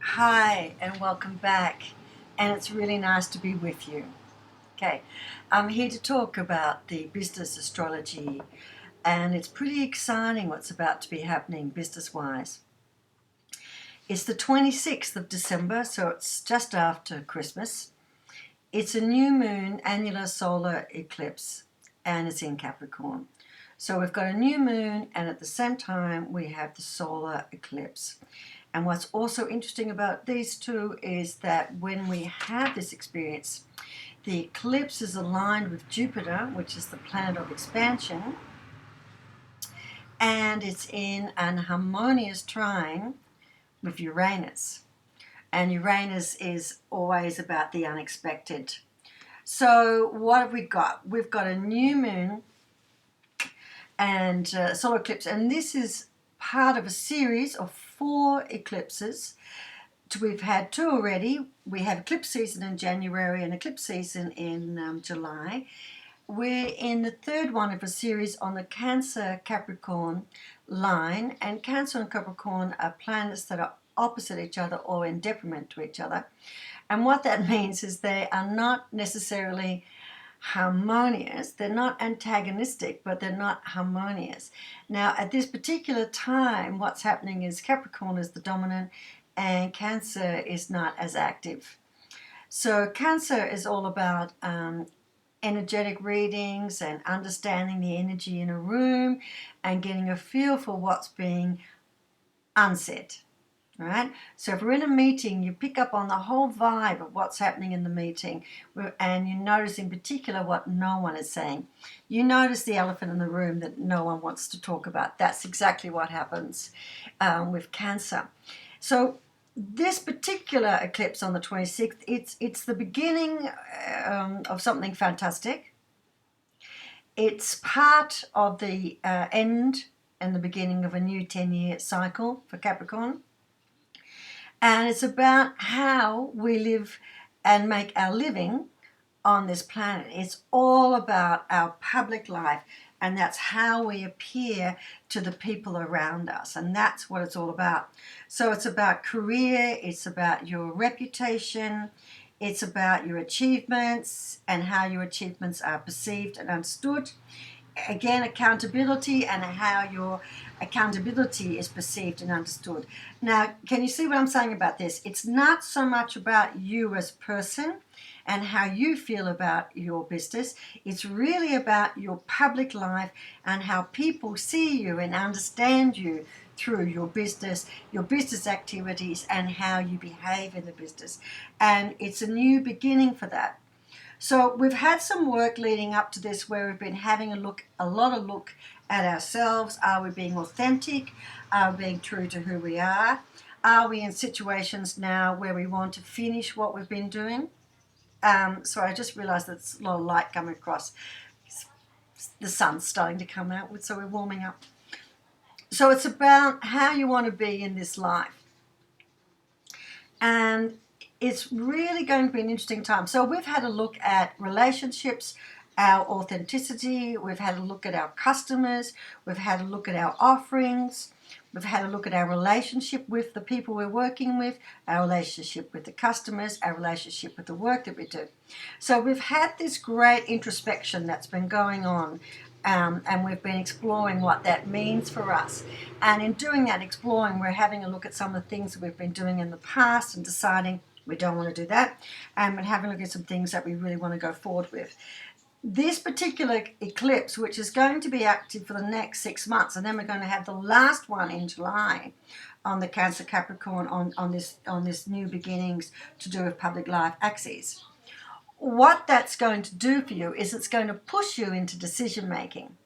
Hi, and welcome back. And it's really nice to be with you. Okay, I'm here to talk about the business astrology, and it's pretty exciting what's about to be happening business wise. It's the 26th of December, so it's just after Christmas. It's a new moon annular solar eclipse, and it's in Capricorn. So we've got a new moon, and at the same time, we have the solar eclipse. And what's also interesting about these two is that when we have this experience, the eclipse is aligned with Jupiter, which is the planet of expansion, and it's in an harmonious trine with Uranus. And Uranus is always about the unexpected. So, what have we got? We've got a new moon and solar eclipse, and this is part of a series of 4 eclipses. We've had 2 already. We have eclipse season in January and eclipse season in July. We're in the 3rd one of a series on the Cancer-Capricorn line, and Cancer and Capricorn are planets that are opposite each other or in detriment to each other. And what that means is they are not necessarily harmonious. They're not antagonistic, but they're not harmonious. Now, at this particular time, what's happening is Capricorn is the dominant and Cancer is not as active. So Cancer is all about energetic readings and understanding the energy in a room and getting a feel for what's being unsaid. Right? So if we're in a meeting, you pick up on the whole vibe of what's happening in the meeting, and you notice in particular what no one is saying. You notice the elephant in the room that no one wants to talk about. That's exactly what happens with Cancer. So this particular eclipse on the 26th, it's the beginning of something fantastic. It's part of the end and the beginning of a new 10-year cycle for Capricorn. And it's about how we live and make our living on this planet. It's all about our public life, and that's how we appear to the people around us, and that's what it's all about. So it's about career, it's about your reputation, it's about your achievements and how your achievements are perceived and understood. Again, accountability and how your accountability is perceived and understood. Now, can you see what I'm saying about this? It's not so much about you as a person and how you feel about your business. It's really about your public life and how people see you and understand you through your business activities, and how you behave in the business. And it's a new beginning for that. So we've had some work leading up to this where we've been having a lot of look at ourselves. Are we being authentic? Are we being true to who we are? Are we in situations now where we want to finish what we've been doing? So I just realised there's a lot of light coming across. The sun's starting to come out, so we're warming up. So it's about how you want to be in this life. And it's really going to be an interesting time. So we've had a look at relationships, our authenticity, we've had a look at our customers, we've had a look at our offerings, we've had a look at our relationship with the people we're working with, our relationship with the customers, our relationship with the work that we do. So we've had this great introspection that's been going on. And we've been exploring what that means for us. And in doing that exploring, we're having a look at some of the things that we've been doing in the past and deciding we don't want to do that. And we're having a look at some things that we really want to go forward with. This particular eclipse, which is going to be active for the next 6 months, and then we're going to have the last one in July on the Cancer Capricorn on this new beginnings to do with public life axis. What that's going to do for you is it's going to push you into decision making.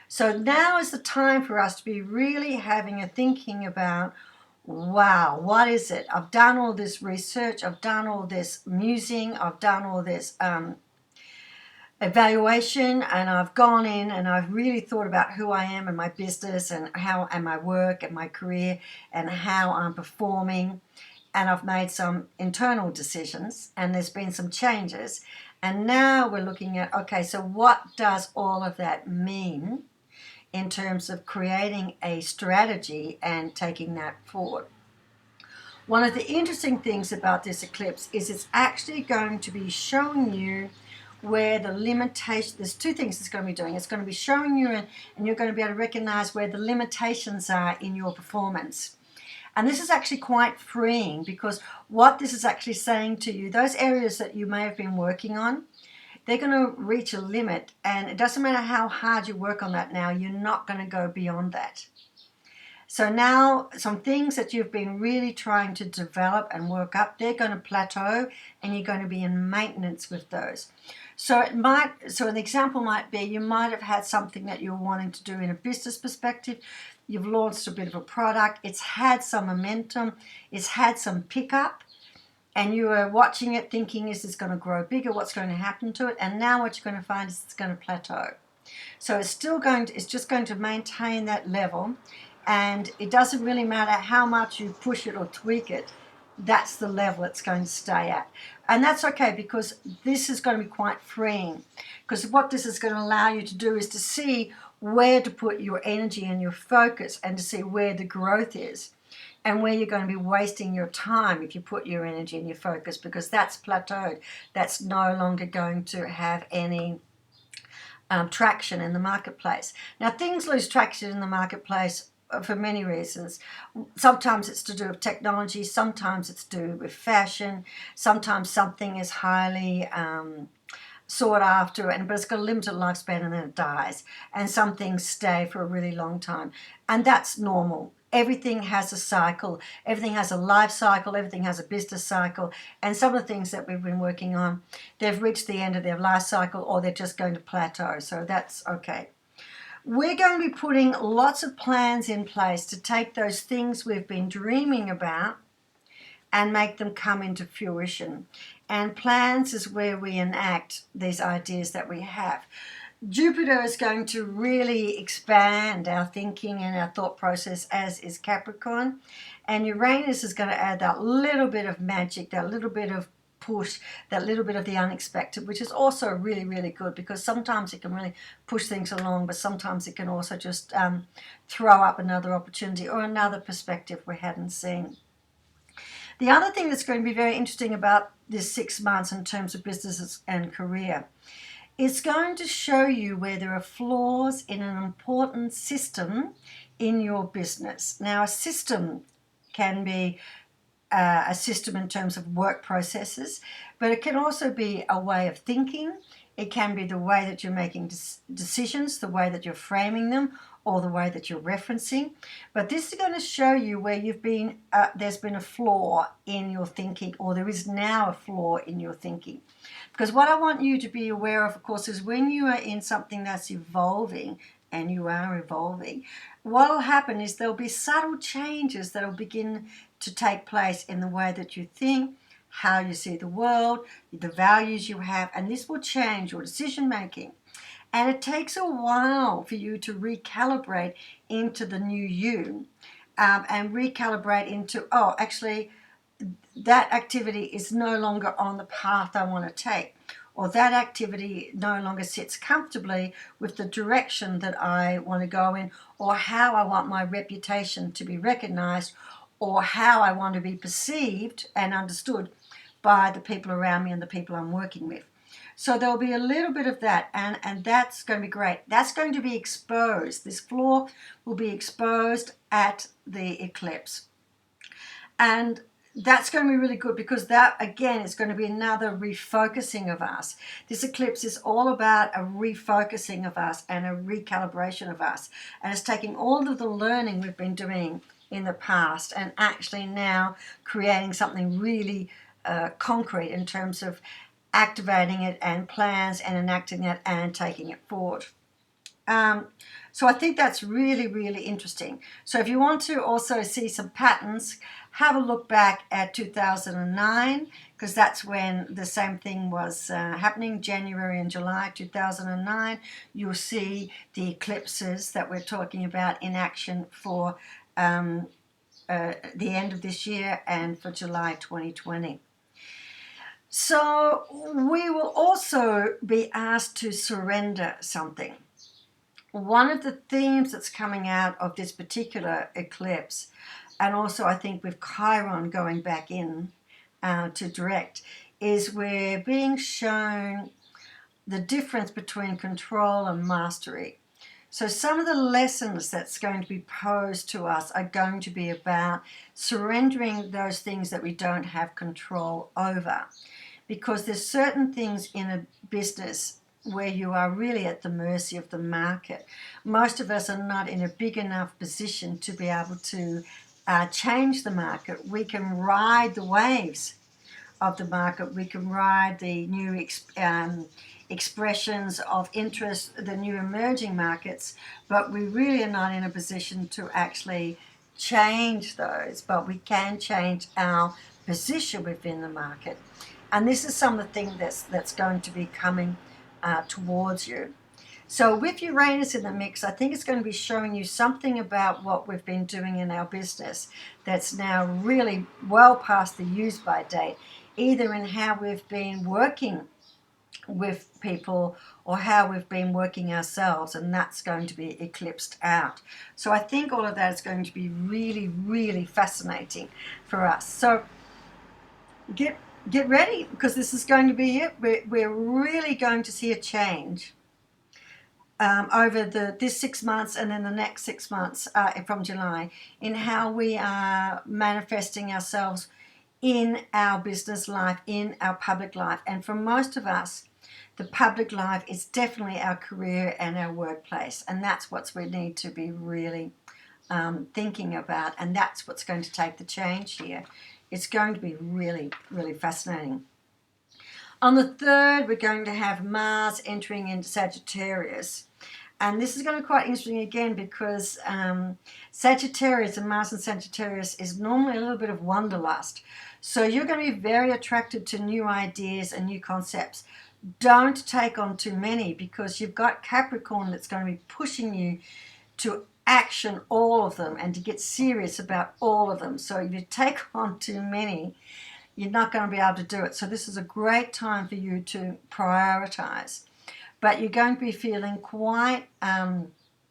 So now is the time for us to be really having a thinking about, wow, what is it? I've done all this research, I've done all this musing, I've done all this evaluation, and I've gone in and I've really thought about who I am and my business and how and my work and my career and how I'm performing. And I've made some internal decisions, and there's been some changes. And now we're looking at, okay, so what does all of that mean in terms of creating a strategy and taking that forward? One of the interesting things about this eclipse is it's actually going to be showing you where the limitation, there's two things it's going to be doing. It's going to be showing you, and you're going to be able to recognize where the limitations are in your performance. And this is actually quite freeing, because what this is actually saying to you, those areas that you may have been working on, they're going to reach a limit, and it doesn't matter how hard you work on that now, you're not going to go beyond that. So now some things that you've been really trying to develop and work up, they're going to plateau, and you're going to be in maintenance with those. So an example might be, you might have had something that you're wanting to do in a business perspective. You've launched a bit of a product. It's had some momentum. It's had some pickup. And you are watching it thinking, is this going to grow bigger? What's going to happen to it? And now what you're going to find is it's going to plateau. So it's just going to maintain that level. And it doesn't really matter how much you push it or tweak it. That's the level it's going to stay at. And that's okay, because this is going to be quite freeing. Because what this is going to allow you to do is to see where to put your energy and your focus, and to see where the growth is, and where you're going to be wasting your time if you put your energy and your focus, because that's plateaued. That's no longer going to have any traction in the marketplace. Now, things lose traction in the marketplace for many reasons. Sometimes it's to do with technology, sometimes it's to do with fashion, sometimes something is highly sought after, but it's got a limited lifespan and then it dies. And some things stay for a really long time, and that's normal. Everything has a cycle, everything has a life cycle, everything has a business cycle, and some of the things that we've been working on, they've reached the end of their life cycle, or they're just going to plateau, so that's okay. We're going to be putting lots of plans in place to take those things we've been dreaming about and make them come into fruition. And plans is where we enact these ideas that we have. Jupiter is going to really expand our thinking and our thought process, as is Capricorn. And Uranus is going to add that little bit of magic, that little bit of push, that little bit of the unexpected, which is also really, really good, because sometimes it can really push things along, but sometimes it can also just throw up another opportunity or another perspective we hadn't seen. The other thing that's going to be very interesting about this 6 months in terms of business and career, it's going to show you where there are flaws in an important system in your business. Now, a system can be a system in terms of work processes, but it can also be a way of thinking. It can be the way that you're making decisions, the way that you're framing them, or the way that you're referencing. But this is going to show you where you've been, there's been a flaw in your thinking, or there is now a flaw in your thinking. Because what I want you to be aware of course, is when you are in something that's evolving, and you are evolving, what will happen is there'll be subtle changes that will begin to take place in the way that you think, how you see the world, the values you have, and this will change your decision making. And it takes a while for you to recalibrate into the new you, and recalibrate into, oh, actually, that activity is no longer on the path I want to take, or that activity no longer sits comfortably with the direction that I want to go in, or how I want my reputation to be recognized, or how I want to be perceived and understood by the people around me and the people I'm working with. So there'll be a little bit of that, and that's going to be great. That's going to be exposed. This flaw will be exposed at the eclipse. And that's going to be really good, because that, again, is going to be another refocusing of us. This eclipse is all about a refocusing of us and a recalibration of us. And it's taking all of the learning we've been doing in the past and actually now creating something really concrete in terms of activating it and plans and enacting it and taking it forward. So I think that's really, really interesting. So if you want to also see some patterns, have a look back at 2009, because that's when the same thing was happening, January and July 2009. You'll see the eclipses that we're talking about in action for the end of this year and for July 2020. So we will also be asked to surrender something. One of the themes that's coming out of this particular eclipse and also I think with Chiron going back in to direct, is we're being shown the difference between control and mastery. So some of the lessons that's going to be posed to us are going to be about surrendering those things that we don't have control over. Because there's certain things in a business where you are really at the mercy of the market. Most of us are not in a big enough position to be able to change the market. We can ride the waves of the market. We can ride the new expressions of interest, the new emerging markets, but we really are not in a position to actually change those, but we can change our position within the market. And this is some of the things that's going to be coming towards you. So with Uranus in the mix, I think it's going to be showing you something about what we've been doing in our business that's now really well past the use by date, either in how we've been working with people or how we've been working ourselves, and that's going to be eclipsed out. So I think all of that is going to be really, really fascinating for us. So get ready, because this is going to be it. We're really going to see a change over this 6 months and then the next 6 months from July in how we are manifesting ourselves in our business life, in our public life. And for most of us, the public life is definitely our career and our workplace. And that's what we need to be really thinking about. And that's what's going to take the change here. It's going to be really, really fascinating. On the 3rd, we're going to have Mars entering into Sagittarius. And this is going to be quite interesting again, because Sagittarius and Mars and Sagittarius is normally a little bit of wanderlust. So you're going to be very attracted to new ideas and new concepts. Don't take on too many, because you've got Capricorn that's going to be pushing you to action all of them and to get serious about all of them. So if you take on too many, you're not going to be able to do it. So this is a great time for you to prioritize. But you're going to be feeling quite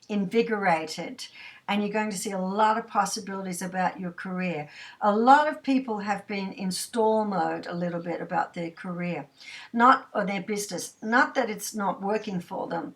invigorated, and you're going to see a lot of possibilities about your career. A lot of people have been in stall mode a little bit about their career, or their business. Not that it's not working for them,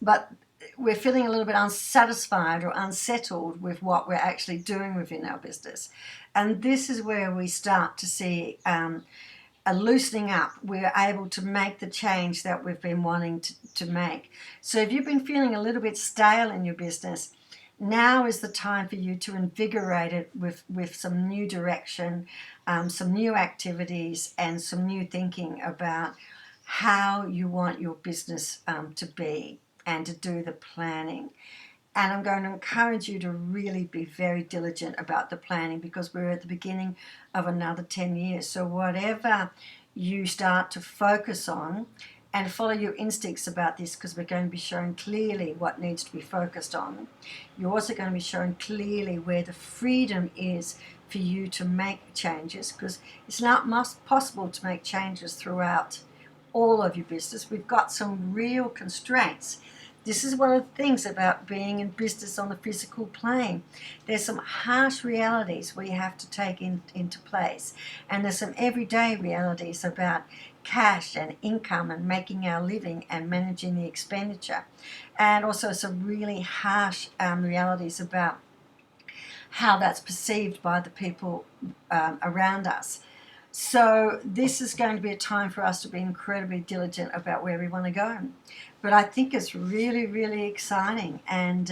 but we're feeling a little bit unsatisfied or unsettled with what we're actually doing within our business. And this is where we start to see a loosening up. We're able to make the change that we've been wanting to make. So if you've been feeling a little bit stale in your business, now is the time for you to invigorate it with some new direction, some new activities, and some new thinking about how you want your business to be, and to do the planning. And I'm going to encourage you to really be very diligent about the planning, because we're at the beginning of another 10 years. So whatever you start to focus on, and follow your instincts about this, because we're going to be showing clearly what needs to be focused on. You're also going to be showing clearly where the freedom is for you to make changes, because it's not possible to make changes throughout all of your business. We've got some real constraints. This is one of the things about being in business on the physical plane. There's some harsh realities we have to take into place. And there's some everyday realities about cash and income and making our living and managing the expenditure. And also some really harsh realities about how that's perceived by the people around us. So this is going to be a time for us to be incredibly diligent about where we want to go. But I think it's really, really exciting, and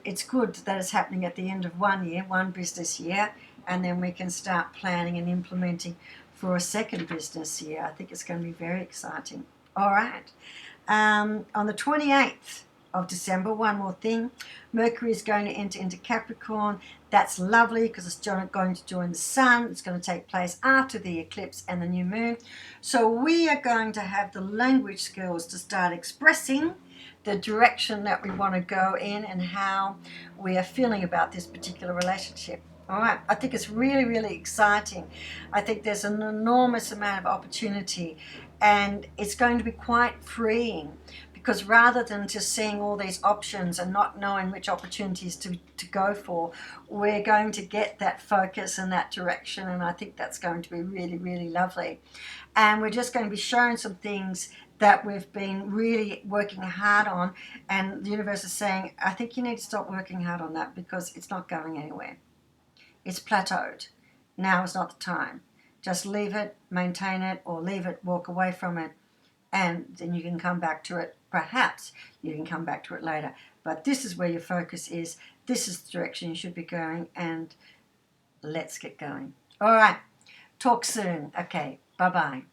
it's good that it's happening at the end of one business year, and then we can start planning and implementing for a second business year. I think it's going to be very exciting. All right. On the 28th of December, one more thing, Mercury is going to enter into Capricorn. That's lovely, because it's going to join the sun. It's going to take place after the eclipse and the new moon. So we are going to have the language skills to start expressing the direction that we want to go in and how we are feeling about this particular relationship. All right, I think it's really, really exciting. I think there's an enormous amount of opportunity, and it's going to be quite freeing, because rather than just seeing all these options and not knowing which opportunities to go for, we're going to get that focus and that direction, and I think that's going to be really, really lovely. And we're just going to be showing some things that we've been really working hard on, and the universe is saying, I think you need to stop working hard on that because it's not going anywhere. It's plateaued. Now is not the time. Just leave it, maintain it, or leave it, walk away from it, and then you can come back to it. Perhaps you can come back to it later. But this is where your focus is. This is the direction you should be going, and let's get going. All right. Talk soon. Okay. Bye-bye.